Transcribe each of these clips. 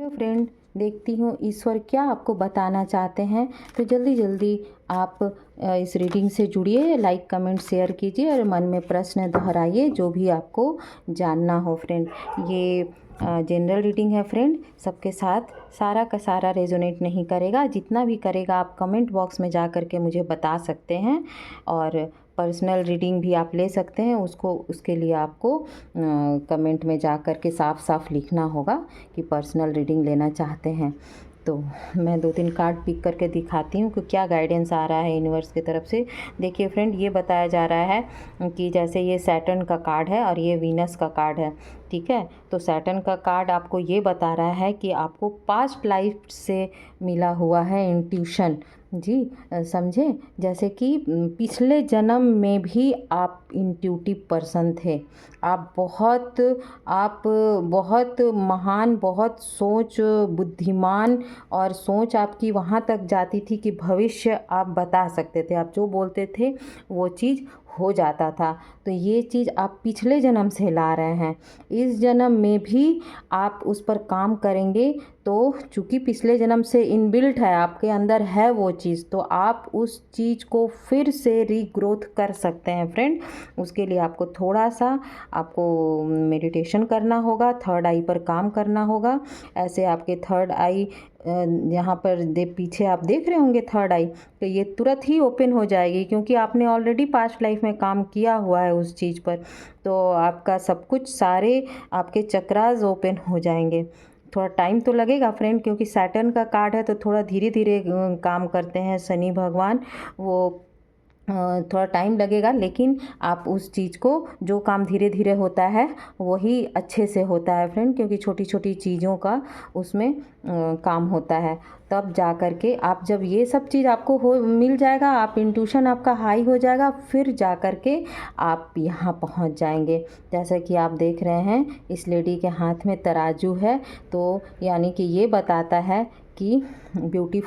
Friend, देखती हूँ ईश्वर क्या आपको बताना चाहते हैं। तो जल्दी जल्दी आप इस रीडिंग से जुड़िए, लाइक कमेंट शेयर कीजिए और मन में प्रश्न दोहराइए जो भी आपको जानना हो। फ्रेंड, ये जनरल रीडिंग है फ्रेंड, सबके साथ सारा का सारा रेजोनेट नहीं करेगा। जितना भी करेगा आप कमेंट बॉक्स में जा कर के मुझे बता सकते हैं, और पर्सनल रीडिंग भी आप ले सकते हैं। उसके लिए आपको कमेंट में जा कर के साफ साफ लिखना होगा कि पर्सनल रीडिंग लेना चाहते हैं। तो मैं 2-3 कार्ड पिक करके दिखाती हूँ कि क्या गाइडेंस आ रहा है यूनिवर्स की तरफ से। देखिए फ्रेंड, ये बताया जा रहा है कि जैसे ये सैटर्न का कार्ड है और ये वीनस का कार्ड है, ठीक है। तो सैटर्न का कार्ड आपको ये बता रहा है कि आपको पास्ट लाइफ से मिला हुआ है इंट्यूशन जी, समझे। जैसे कि पिछले जन्म में भी आप इंट्यूटिव पर्सन थे। आप बहुत महान, बहुत सोच बुद्धिमान, और सोच आपकी वहाँ तक जाती थी कि भविष्य आप बता सकते थे। आप जो बोलते थे वो चीज़ हो जाता था। तो ये चीज़ आप पिछले जन्म से ला रहे हैं। इस जन्म में भी आप उस पर काम करेंगे। तो चूँकि पिछले जन्म से इनबिल्ट है, आपके अंदर है वो चीज़, तो आप उस चीज़ को फिर से रीग्रोथ कर सकते हैं फ्रेंड। उसके लिए आपको थोड़ा सा आपको मेडिटेशन करना होगा, थर्ड आई पर काम करना होगा। ऐसे आपके थर्ड आई यहाँ पर पीछे आप देख रहे होंगे थर्ड आई, तो ये तुरंत ही ओपन हो जाएगी, क्योंकि आपने ऑलरेडी पास्ट लाइफ में काम किया हुआ है उस चीज़ पर। तो आपका सब कुछ, सारे आपके चक्रास ओपन हो जाएंगे। थोड़ा टाइम तो लगेगा फ्रेंड, क्योंकि सैटर्न का कार्ड है तो थोड़ा धीरे धीरे काम करते हैं शनि भगवान। वो थोड़ा टाइम लगेगा, लेकिन आप उस चीज़ को, जो काम धीरे धीरे होता है वही अच्छे से होता है फ्रेंड, क्योंकि छोटी छोटी चीज़ों का उसमें काम होता है। तब जा कर के आप, जब ये सब चीज़ आपको हो मिल जाएगा, आप इंट्यूशन आपका हाई हो जाएगा, फिर जा कर के आप यहाँ पहुँच जाएंगे। जैसा कि आप देख रहे हैं इस लेडी के हाथ में तराजू है, तो यानी कि ये बताता है कि ब्यूटी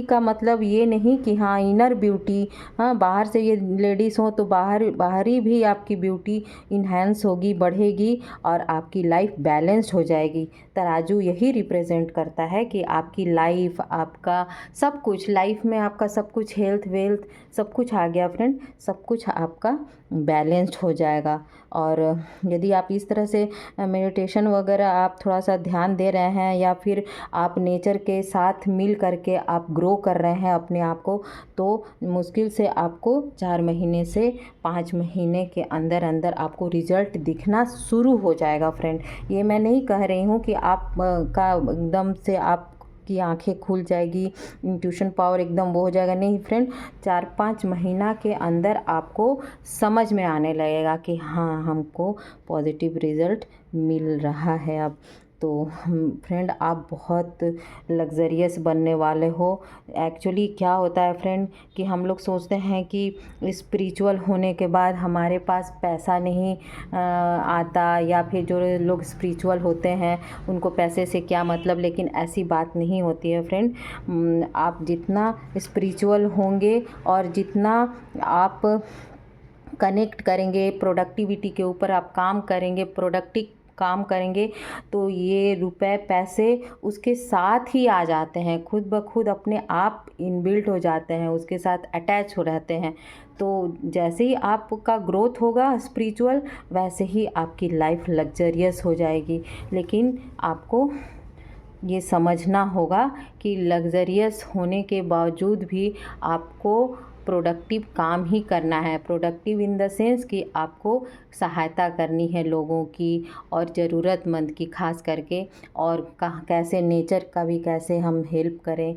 का मतलब ये नहीं कि हाँ इनर ब्यूटी, हाँ बाहर से ये लेडीज़ हो तो बाहरी भी आपकी ब्यूटी इन्हेंस होगी, बढ़ेगी, और आपकी लाइफ बैलेंस्ड हो जाएगी। तराजू यही रिप्रेजेंट करता है कि आपकी लाइफ, आपका सब कुछ, लाइफ में आपका सब कुछ, हेल्थ वेल्थ सब कुछ आ गया फ्रेंड, सब कुछ आपका बैलेंस्ड हो जाएगा। और यदि आप इस तरह से मेडिटेशन वगैरह आप थोड़ा सा ध्यान दे रहे हैं, या फिर आप नेचर के साथ मिल करके आप ग्रो कर रहे हैं अपने आप को, तो मुश्किल से आपको 4 महीने से 5 महीने के अंदर अंदर आपको रिजल्ट दिखना शुरू हो जाएगा फ्रेंड। ये मैं नहीं कह रही हूँ कि आप का एकदम से आप की आंखें खुल जाएगी, इंट्यूशन पावर एकदम वो हो जाएगा, नहीं फ्रेंड। 4-5 महीना के अंदर आपको समझ में आने लगेगा कि हाँ हमको पॉजिटिव रिज़ल्ट मिल रहा है अब। तो फ्रेंड, आप बहुत लग्जरियस बनने वाले हो। एक्चुअली क्या होता है फ्रेंड कि हम लोग सोचते हैं कि स्पिरिचुअल होने के बाद हमारे पास पैसा नहीं आता, या फिर जो लोग स्पिरिचुअल होते हैं उनको पैसे से क्या मतलब, लेकिन ऐसी बात नहीं होती है फ्रेंड। आप जितना स्पिरिचुअल होंगे और जितना आप कनेक्ट करेंगे, प्रोडक्टिविटी के ऊपर आप काम करेंगे, प्रोडक्टिव काम करेंगे, तो ये रुपए पैसे उसके साथ ही आ जाते हैं, खुद ब खुद अपने आप इनबिल्ट हो जाते हैं, उसके साथ अटैच हो रहते हैं। तो जैसे ही आपका ग्रोथ होगा स्पिरिचुअल, वैसे ही आपकी लाइफ लग्जरियस हो जाएगी। लेकिन आपको ये समझना होगा कि लग्जरियस होने के बावजूद भी आपको प्रोडक्टिव काम ही करना है। प्रोडक्टिव इन द सेंस कि आपको सहायता करनी है लोगों की और ज़रूरतमंद की खास करके, और कैसे नेचर का भी कैसे हम हेल्प करें।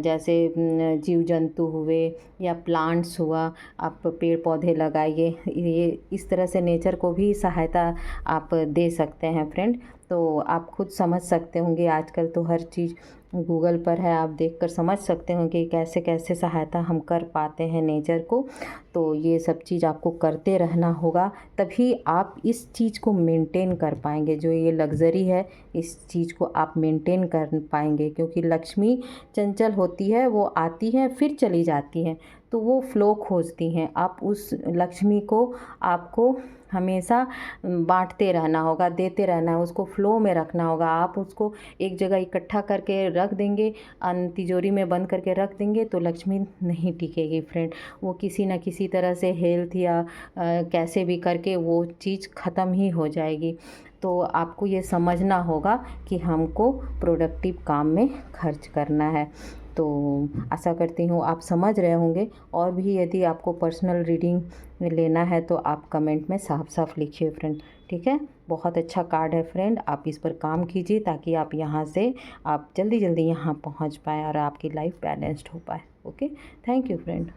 जैसे जीव जंतु हुए या प्लांट्स हुआ, आप पेड़ पौधे लगाइए, ये इस तरह से नेचर को भी सहायता आप दे सकते हैं फ्रेंड। तो आप खुद समझ सकते होंगे आजकल तो हर चीज़ गूगल पर है, आप देखकर समझ सकते हो कि कैसे कैसे सहायता हम कर पाते हैं नेचर को। तो ये सब चीज़ आपको करते रहना होगा, तभी आप इस चीज़ को मेंटेन कर पाएंगे। जो ये लग्ज़री है, इस चीज़ को आप मेंटेन कर पाएंगे, क्योंकि लक्ष्मी चंचल होती है, वो आती है फिर चली जाती हैं, तो वो फ़्लो खोजती हैं। आप उस लक्ष्मी को आपको हमेशा बांटते रहना होगा, देते रहना है, उसको फ़्लो में रखना होगा। आप उसको एक जगह इकट्ठा करके रख देंगे, तिजोरी में बंद करके रख देंगे, तो लक्ष्मी नहीं टिकेगी फ्रेंड। वो किसी न किसी तरह से हेल्थ या कैसे भी करके वो चीज़ ख़त्म ही हो जाएगी। तो आपको ये समझना होगा कि हमको प्रोडक्टिव काम में खर्च करना है। तो आशा करती हूँ आप समझ रहे होंगे। और भी यदि आपको पर्सनल रीडिंग लेना है तो आप कमेंट में साफ साफ लिखिए फ्रेंड, ठीक है। बहुत अच्छा कार्ड है फ्रेंड, आप इस पर काम कीजिए ताकि आप यहाँ से आप जल्दी जल्दी यहाँ पहुँच पाएँ और आपकी लाइफ बैलेंस्ड हो पाए। Okay, thank you friend.